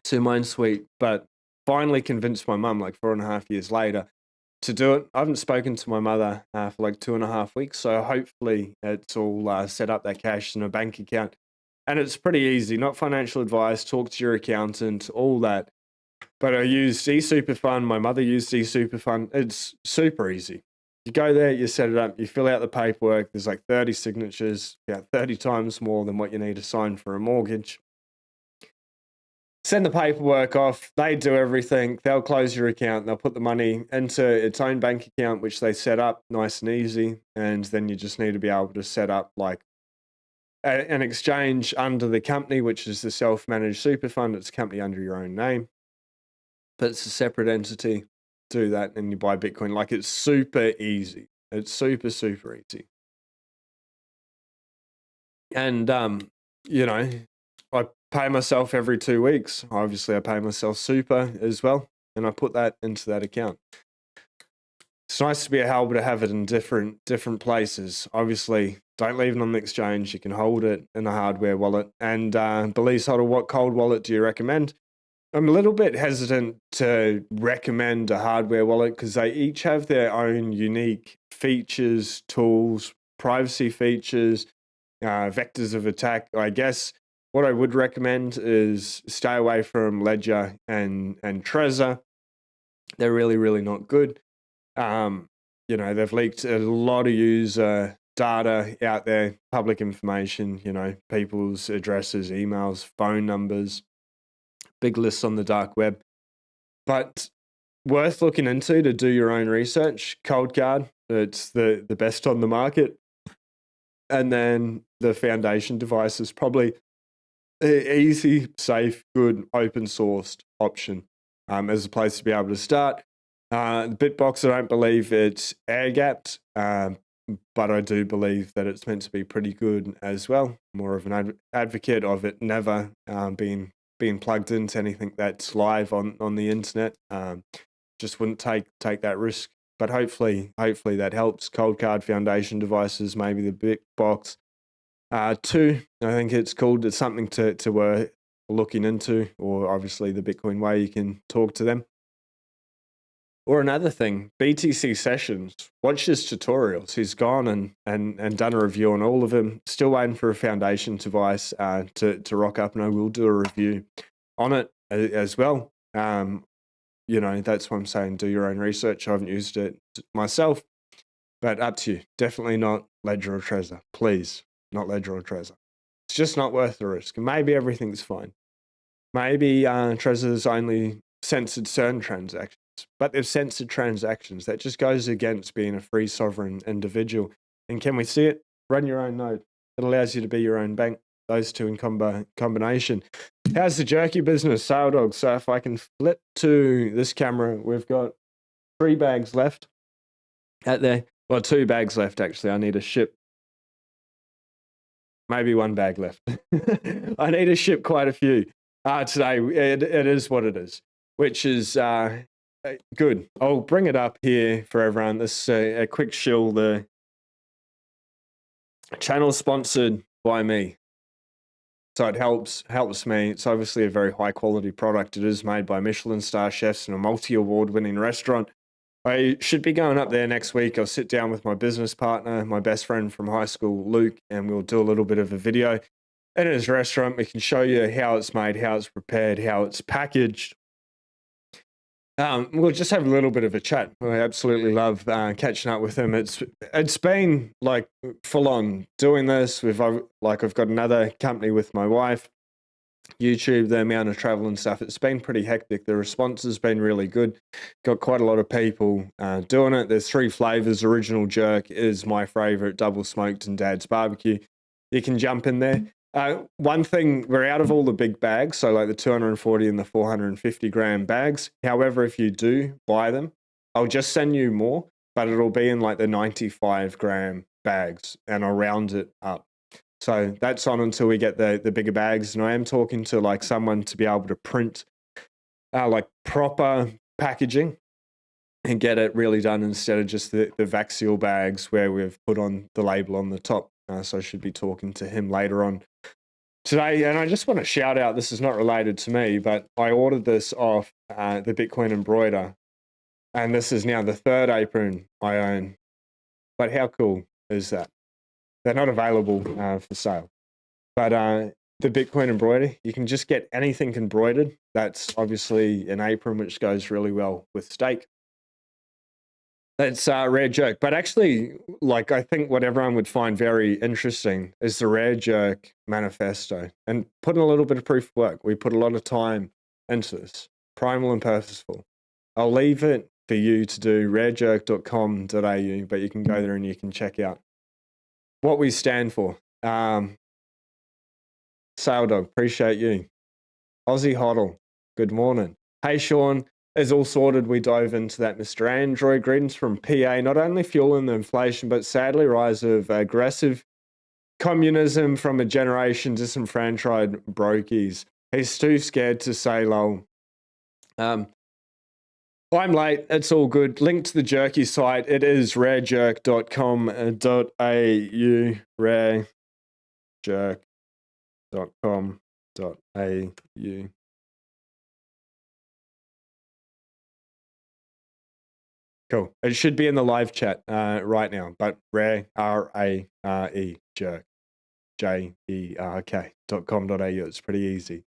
to mine suite, but finally convinced my mum like 4.5 years later to do it. I haven't spoken to my mother for like 2.5 weeks, so hopefully it's all set up, that cash in a bank account. And it's pretty easy, not financial advice, talk to your accountant, all that. But I used eSuperFund. My mother used eSuperFund. It's super easy. You go there, you set it up, you fill out the paperwork. There's like 30 signatures, about 30 times more than what you need to sign for a mortgage. Send the paperwork off. They do everything. They'll close your account. They'll put the money into its own bank account, which they set up nice and easy. And then you just need to be able to set up like an exchange under the company, which is the self-managed super fund. It's a company under your own name, but it's a separate entity. Do that and you buy Bitcoin. Like, it's super easy. It's super easy. And, you know, I pay myself every 2 weeks. Obviously, I pay myself super as well, and I put that into that account. It's nice to be able to have it in different places. Obviously, don't leave it on the exchange. You can hold it in a hardware wallet. And Belize Hodl, what cold wallet do you recommend? I'm a little bit hesitant to recommend a hardware wallet because they each have their own unique features, tools, privacy features, vectors of attack. I guess what I would recommend is stay away from Ledger and Trezor. They're really not good. You you know, they've leaked a lot of user data out there, public information, you know, people's addresses, emails, phone numbers, big lists on the dark web. But worth looking into to do your own research. Cold Card, it's the best on the market. And then the Foundation device is probably an easy, safe, good, open sourced option as a place to be able to start. Bitbox, I don't believe it's air-gapped, but I do believe that it's meant to be pretty good as well. More of an advocate of it never being plugged into anything that's live on the internet. Just wouldn't take that risk. But hopefully that helps. Cold Card, Foundation devices, maybe the Bitbox. 2, I think it's called. It's something to looking into, or obviously the Bitcoin Way, you can talk to them. Or another thing, BTC Sessions, watch his tutorials. He's gone and done a review on all of them. Still waiting for a Foundation device to rock up, and I will do a review on it as well. You know, that's what I'm saying. Do your own research. I haven't used it myself, but up to you. Definitely not Ledger or Trezor. Please, not Ledger or Trezor. It's just not worth the risk. Maybe everything's fine. Maybe Trezor's only censored certain transactions, but they've censored transactions. That just goes against being a free sovereign individual. And can we see it? Run your own node. It allows you to be your own bank. Those two in combination. How's the jerky business, Sale Dog? So if I can flip to this camera, we've got 3 bags left out there. Well, 2 bags left, actually. I need to ship maybe 1 bag left. I need to ship quite a few today. It is what it is, which is good. I'll bring it up here for everyone. This a quick shill. The channel sponsored by me, so it helps me. It's obviously a very high quality product. It is made by Michelin star chefs in a multi-award winning restaurant. I should be going up there next week. I'll sit down with my business partner, my best friend from high school, Luke, and we'll do a little bit of a video in his restaurant. We can show you how it's made, how it's prepared, how it's packaged. We'll just have a little bit of a chat. I absolutely love catching up with him. It's been like full on doing this. I've got another company with my wife, YouTube, the amount of travel and stuff. It's been pretty hectic. The response has been really good. Got quite a lot of people doing it. There's 3 flavors. Original jerk is my favorite, double smoked, and Dad's barbecue. You can jump in there. One thing, we're out of all the big bags, so like the 240 and the 450 gram bags. However, if you do buy them, I'll just send you more, but it'll be in like the 95 gram bags, and I'll round it up. So that's on until we get the bigger bags. And I am talking to like someone to be able to print like proper packaging and get it really done instead of just the Vaxial bags where we've put on the label on the top. So I should be talking to him later on today. And I just want to shout out, this is not related to me, but I ordered this off the Bitcoin Embroider. And this is now the 3rd apron I own. But how cool is that? They're not available for sale. But the Bitcoin Embroider, you can just get anything embroidered. That's obviously an apron which goes really well with steak. It's a rare jerk. But actually, like, I think what everyone would find very interesting is the Rare Jerk manifesto, and putting a little bit of proof of work. We put a lot of time into this, primal and purposeful. I'll leave it for you to do, rarejerk.com.au, but you can go there and you can check out what we stand for. Sale Dog, appreciate you. Aussie Hoddle, good morning. Hey, Sean. Is all sorted. We dove into that, Mr. Android. Greetings from PA. Not only fueling the inflation, but sadly rise of aggressive communism from a generation disenfranchised brokies. He's too scared to say lol. I'm late. It's all good. Link to the jerky site. It is rarejerk.com.au. Rarejerk.com.au. Cool. It should be in the live chat right now, but rare, R-A-R-E, jerk, Jerk.com.au. It's pretty easy.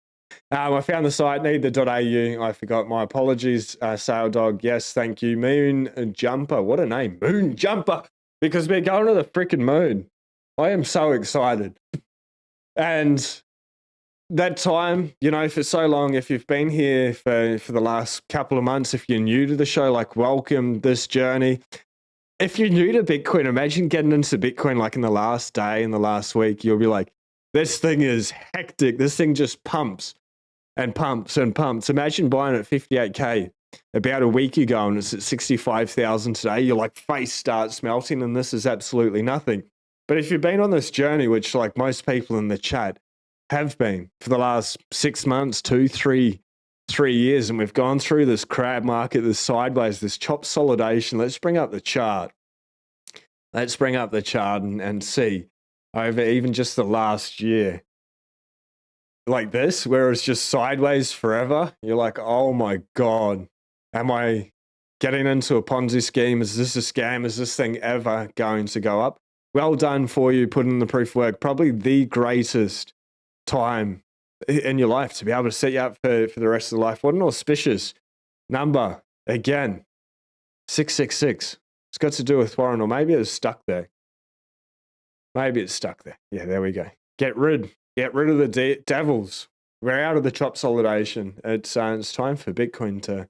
I found the site, need.au. I forgot, my apologies. Sail Dog, yes, thank you. Moon Jumper, what a name, Moon Jumper, because we're going to the freaking moon. I am so excited. And that time, you know, for so long, if you've been here for the last couple of months, if you're new to the show, like, welcome this journey. If you're new to Bitcoin, imagine getting into Bitcoin like in the last day, in the last week, you'll be like, this thing is hectic. This thing just pumps and pumps and pumps. Imagine buying it at 58K about a week ago and it's at 65,000 today. Your like face starts melting and this is absolutely nothing. But if you've been on this journey, which like most people in the chat have been for the last 6 months, 3 years, and we've gone through this crab market, this sideways, this chop consolidation. Let's bring up the chart. Let's bring up the chart and see over even just the last year. Like this, where it's just sideways forever. You're like, oh my God, am I getting into a Ponzi scheme? Is this a scam? Is this thing ever going to go up? Well done for you putting in the proof work. Probably the greatest time in your life to be able to set you up for the rest of the life. What an auspicious number. Again, 666. It's got to do with Warren, or maybe it's stuck there. Maybe it's stuck there. Yeah, there we go. Get rid of the devils. We're out of the chop consolidation. It's time for Bitcoin to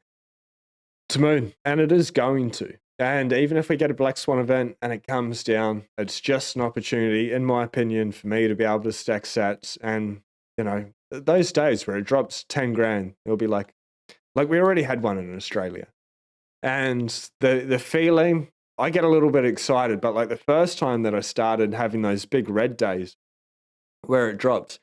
moon, and it is going to. And even if we get a black swan event and it comes down, it's just an opportunity, in my opinion, for me to be able to stack sats. And, you know, those days where it drops 10 grand, it'll be like we already had one in Australia. And the feeling, I get a little bit excited, but like the first time that I started having those big red days where it drops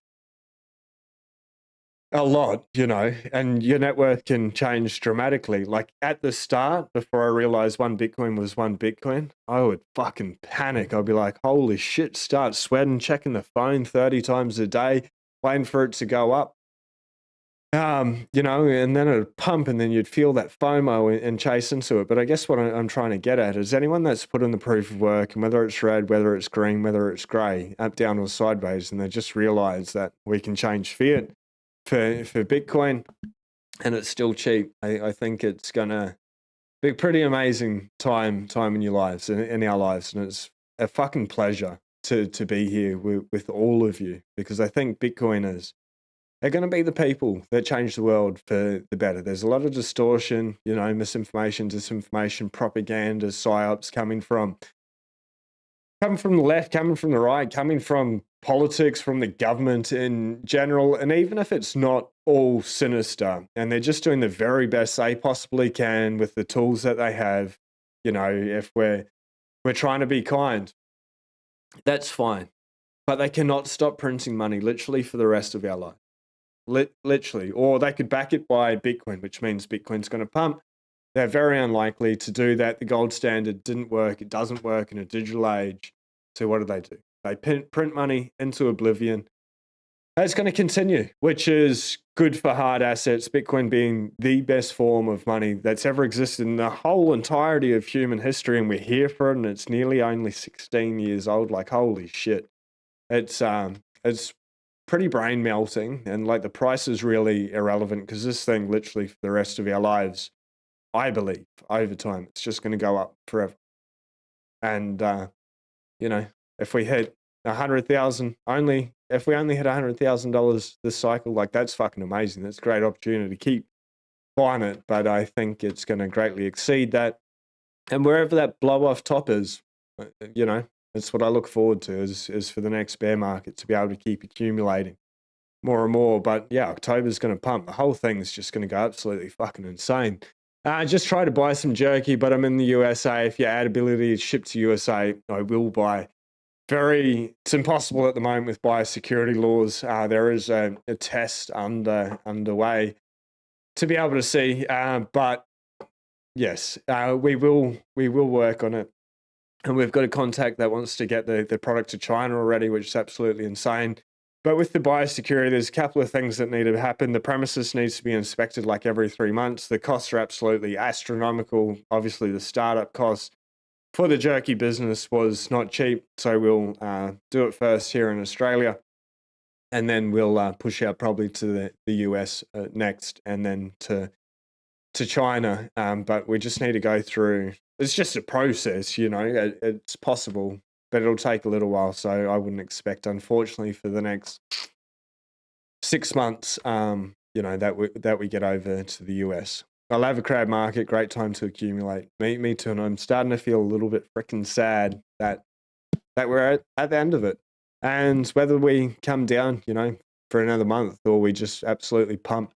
a lot, you know, and your net worth can change dramatically. Like at the start, before I realized one Bitcoin was one Bitcoin, I would fucking panic. I'd be like, holy shit, start sweating, checking the phone 30 times a day, waiting for it to go up. You know, and then it'd pump and then you'd feel that FOMO and chase into it. But I guess what I'm trying to get at is anyone that's put in the proof of work, and whether it's red, whether it's green, whether it's gray, up, down, or sideways, and they just realize that we can change fiat for Bitcoin and it's still cheap. I think it's going to be a pretty amazing time in your lives, in our lives. And it's a fucking pleasure to be here with all of you, because I think Bitcoiners are going to be the people that change the world for the better. There's a lot of distortion, you know, misinformation, disinformation, propaganda, psyops coming from the left, coming from the right, coming from politics, from the government in general. And even if it's not all sinister and they're just doing the very best they possibly can with the tools that they have, you know, if we're trying to be kind, that's fine. But they cannot stop printing money literally for the rest of our life. Literally. Or they could back it by Bitcoin, which means Bitcoin's going to pump. They're very unlikely to do that. The gold standard didn't work. It doesn't work in a digital age. So what do? They print money into oblivion. That's going to continue, which is good for hard assets, Bitcoin being the best form of money that's ever existed in the whole entirety of human history. And we're here for it, and it's nearly only 16 years old. Like, holy shit. It's pretty brain melting, and like the price is really irrelevant, because this thing literally for the rest of our lives, I believe, over time, it's just going to go up forever. And, you know, if we hit 100,000 only, if we only hit $100,000 this cycle, like that's fucking amazing. That's a great opportunity to keep buying it, but I think it's going to greatly exceed that. And wherever that blow off top is, you know, that's what I look forward to, is for the next bear market to be able to keep accumulating more and more. But yeah, October's going to pump. The whole thing's just going to go absolutely fucking insane. Just try to buy some jerky, but I'm in the USA. If your ad ability is shipped to USA, I will buy. It's impossible at the moment with biosecurity laws. There is a test underway to be able to see. But yes, we will work on it. And we've got a contact that wants to get the product to China already, which is absolutely insane. But with the biosecurity, there's a couple of things that need to happen. The premises needs to be inspected like every 3 months. The costs are absolutely astronomical. Obviously, the startup cost for the jerky business was not cheap. So we'll do it first here in Australia. and then we'll push out probably to the US next, and then to China. But we just need to go through. It's just a process, you know. It's possible, but it'll take a little while. So I wouldn't expect, unfortunately, for the next 6 months, you know, that we get over to the US. I'll have a crowd market, great time to accumulate. Me too, and I'm starting to feel a little bit freaking sad that we're at the end of it. And whether we come down, you know, for another month, or we just absolutely pump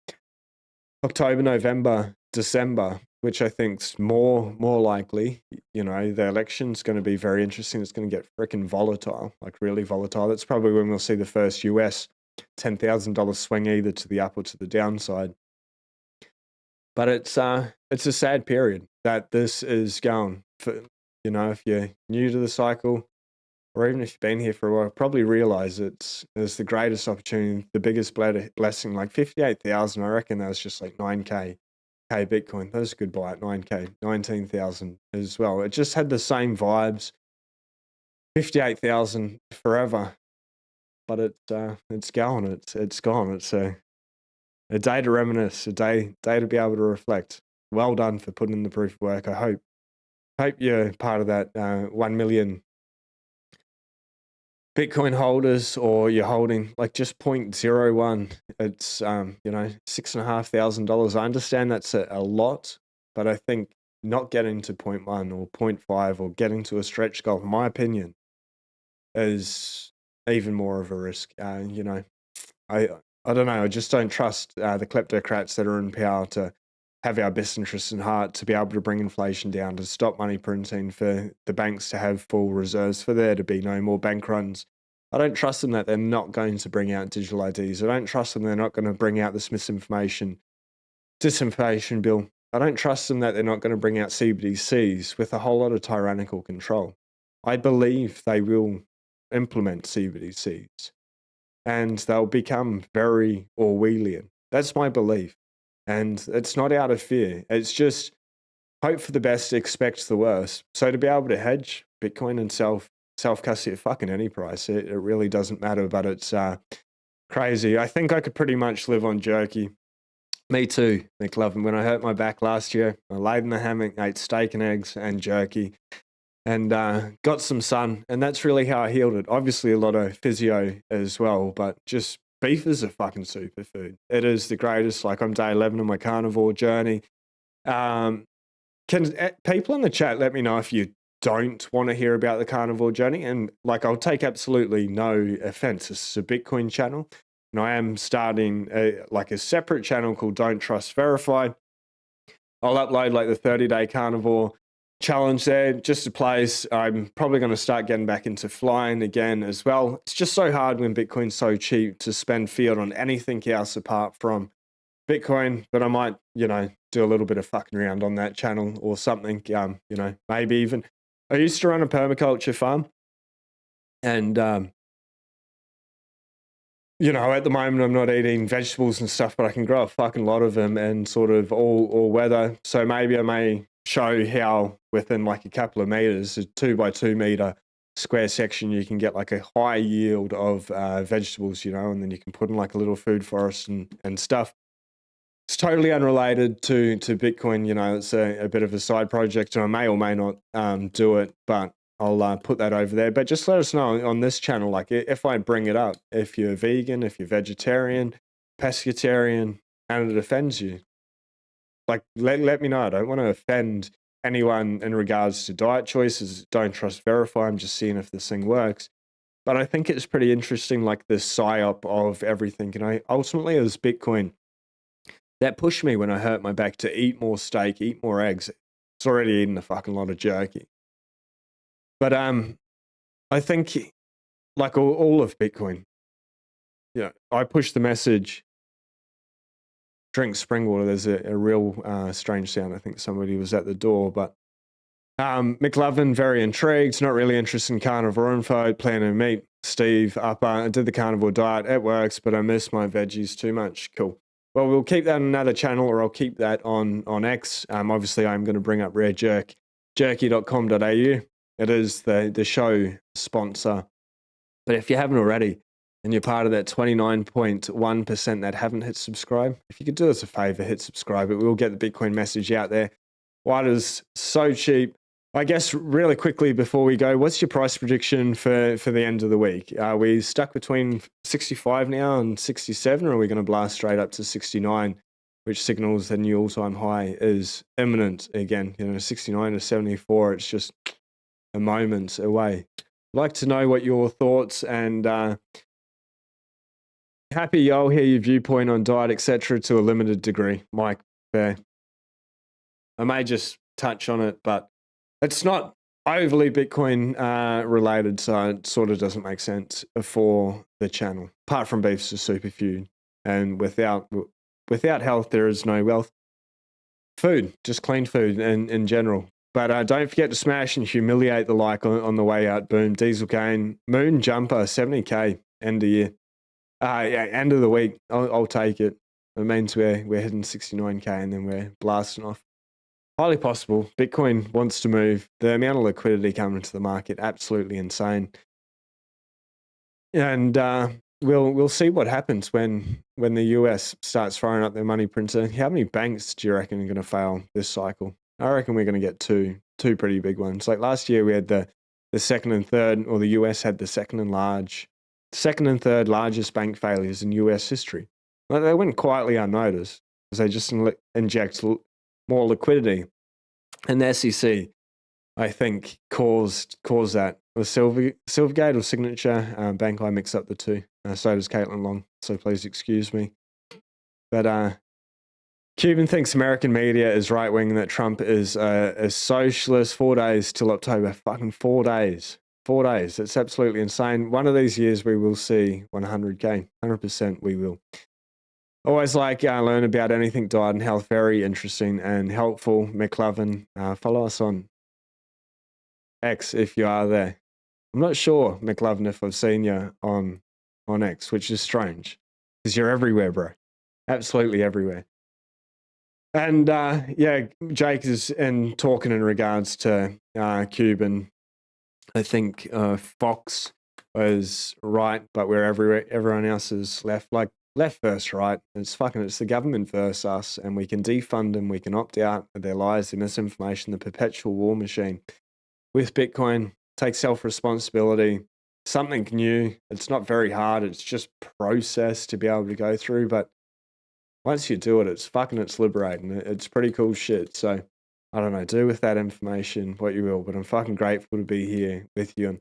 October, November, December, which I think's more likely. You know, the election's going to be very interesting. It's going to get freaking volatile, like really volatile. That's probably when we'll see the first US $10,000 swing either to the up or to the downside. But it's a sad period that this is going. For, you know, if you're new to the cycle, or even if you've been here for a while, probably realize it's the greatest opportunity, the biggest blessing. Like 58,000, I reckon that was just like 9K Bitcoin. That was a good buy at 9K, 19,000 as well. It just had the same vibes. 58,000 forever, but it's gone. It's gone. It's a day to reminisce, a day to be able to reflect. Well done for putting in the proof of work. I hope you're part of that 1 million Bitcoin holders, or you're holding like just 0.01. It's you know, $6,500. I understand that's a lot, but I think not getting to 0.1 or 0.5 or getting to a stretch goal, in my opinion, is even more of a risk. You know, I don't know. I just don't trust the kleptocrats that are in power to have our best interests in heart, to be able to bring inflation down, to stop money printing, for the banks to have full reserves, for there to be no more bank runs. I don't trust them that they're not going to bring out digital IDs. I don't trust them they're not going to bring out this disinformation bill. I don't trust them that they're not going to bring out CBDCs with a whole lot of tyrannical control. I believe they will implement CBDCs, and they'll become very Orwellian. That's my belief. And it's not out of fear. It's just hope for the best, expect the worst. So to be able to hedge Bitcoin and self-custody at fucking any price, it really doesn't matter, but it's crazy. I think I could pretty much live on jerky. Me too, McLovin. When I hurt my back last year, I laid in the hammock, ate steak and eggs and jerky, and got some sun. And that's really how I healed it. Obviously a lot of physio as well, but just beef is a fucking superfood. It is the greatest. Like, I'm day 11 on my carnivore journey. Can people in the chat let me know if you don't want to hear about the carnivore journey? And like, I'll take absolutely no offense. This is a Bitcoin channel, and I am starting a separate channel called Don't Trust Verify. I'll upload like the 30-day carnivore challenge there, just a place. I'm probably going to start getting back into flying again as well. It's just so hard when Bitcoin's so cheap to spend fiat on anything else apart from Bitcoin. But I might, you know, do a little bit of fucking around on that channel or something. You know, maybe even I used to run a permaculture farm, and you know, at the moment I'm not eating vegetables and stuff, but I can grow a fucking lot of them, and sort of all weather. So maybe I may show how within like a couple of meters, a 2x2 meter square section, you can get like a high yield of vegetables, you know, and then you can put in like a little food forest and stuff. It's totally unrelated to Bitcoin, you know. It's a bit of a side project, and I may or may not do it, but I'll put that over there. But just let us know on this channel, like if I bring it up, if you're vegan, if you're vegetarian, pescatarian, and it offends you, like let me know. I don't want to offend anyone in regards to diet choices. Don't trust verify. I'm just seeing if this thing works. But I think it's pretty interesting, like this psyop of everything. And I ultimately, it was Bitcoin that pushed me when I hurt my back to eat more steak, eat more eggs. It's already eaten a fucking lot of jerky. But I think like all of Bitcoin, you know, I push the message, drink spring water. There's a real strange sound. I think somebody was at the door. But McLovin, very intrigued, not really interested in carnivore info, plan to meet Steve up. I did the carnivore diet. It works, but I miss my veggies too much. Cool. Well, we'll keep that on another channel, or I'll keep that on X. Obviously, I'm going to bring up Rare Jerk, jerky.com.au. It is the show sponsor. But if you haven't already, and you're part of that 29.1% that haven't hit subscribe, if you could do us a favor, hit subscribe. It will get the Bitcoin message out there. Why it is so cheap. I guess really quickly before we go, what's your price prediction for the end of the week? Are we stuck between 65 now and 67, or are we going to blast straight up to 69, which signals the new all-time high is imminent again? 69 to 74, it's just a moment away. I'd like to know what your thoughts and happy I'll hear your viewpoint on diet, etc. to a limited degree. Mike, fair. I may just touch on it, but it's not overly Bitcoin related, so it sort of doesn't make sense for the channel. Apart from beef's to superfood, and without health, there is no wealth. Food, just clean food in general. But don't forget to smash and humiliate the like on the way out. Boom, diesel gain, moon jumper, 70K, end of year. End of the week. I'll take it. It means we're hitting 69K and then we're blasting off. Highly possible. Bitcoin wants to move. The amount of liquidity coming into the market, absolutely insane. And we'll see what happens when the US starts throwing up their money printer. How many banks do you reckon are going to fail this cycle? I reckon we're going to get two pretty big ones. Like last year, we had the second and third, or the US had the second and third largest bank failures in US history. Like they went quietly unnoticed because they just inject more liquidity. And the SEC, I think, caused that. With Silvergate or Signature Bank, I mix up the two. So does Caitlin Long, so please excuse me. But Cuban thinks American media is right-wing, that Trump is a socialist. 4 days till October. Fucking 4 days. 4 days. It's absolutely insane. One of these years we will see 100K. 100% we will. Always learn about anything diet and health. Very interesting and helpful. McLovin, follow us on X if you are there. I'm not sure, McLovin, if I've seen you on X, which is strange because you're everywhere, bro. Absolutely everywhere. And Jake is talking in regards to Cuban. I think Fox was right, but we're everywhere. Everyone else is left. Like left versus right. It's the government versus us, and we can defund them. We can opt out of their lies, their misinformation, the perpetual war machine. With Bitcoin, take self-responsibility. Something new. It's not very hard. It's just process to be able to go through, but once you do it, it's liberating. It's pretty cool shit. So, I don't know, do with that information what you will, but I'm fucking grateful to be here with you. And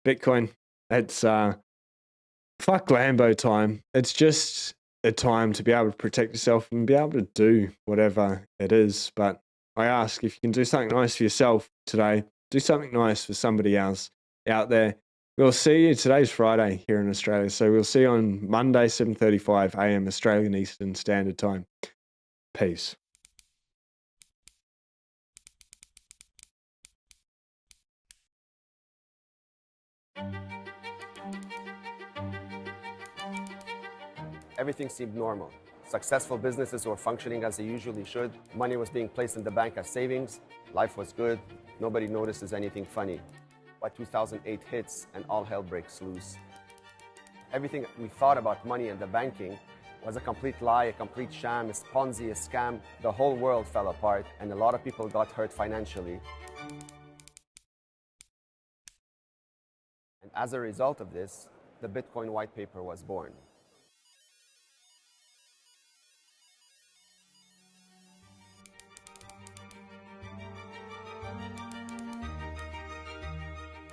Bitcoin, it's fuck Lambo time. It's just a time to be able to protect yourself and be able to do whatever it is. But I ask, if you can do something nice for yourself today, do something nice for somebody else out there. We'll see you. Today's Friday here in Australia, so we'll see you on Monday, 7:35 a.m. Australian Eastern Standard Time. Peace. Everything seemed normal. Successful businesses were functioning as they usually should. Money was being placed in the bank as savings. Life was good. Nobody notices anything funny. But 2008 hits and all hell breaks loose. Everything we thought about money and the banking was a complete lie, a complete sham, a Ponzi, a scam. The whole world fell apart and a lot of people got hurt financially. And as a result of this, the Bitcoin white paper was born.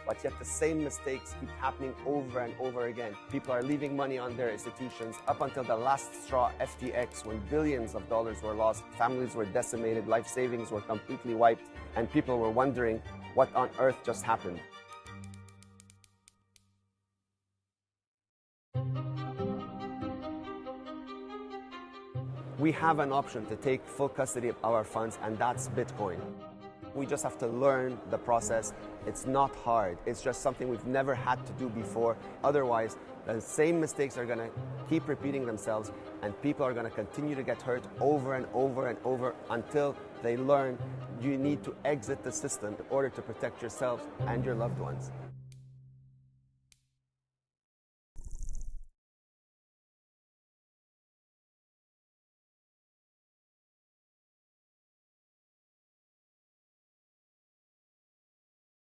But yet the same mistakes keep happening over and over again. People are leaving money on their institutions up until the last straw, FTX, when billions of dollars were lost, families were decimated, life savings were completely wiped, and people were wondering what on earth just happened. We have an option to take full custody of our funds, and that's Bitcoin. We just have to learn the process. It's not hard. It's just something we've never had to do before. Otherwise, the same mistakes are going to keep repeating themselves, and people are going to continue to get hurt over and over and over until they learn you need to exit the system in order to protect yourselves and your loved ones.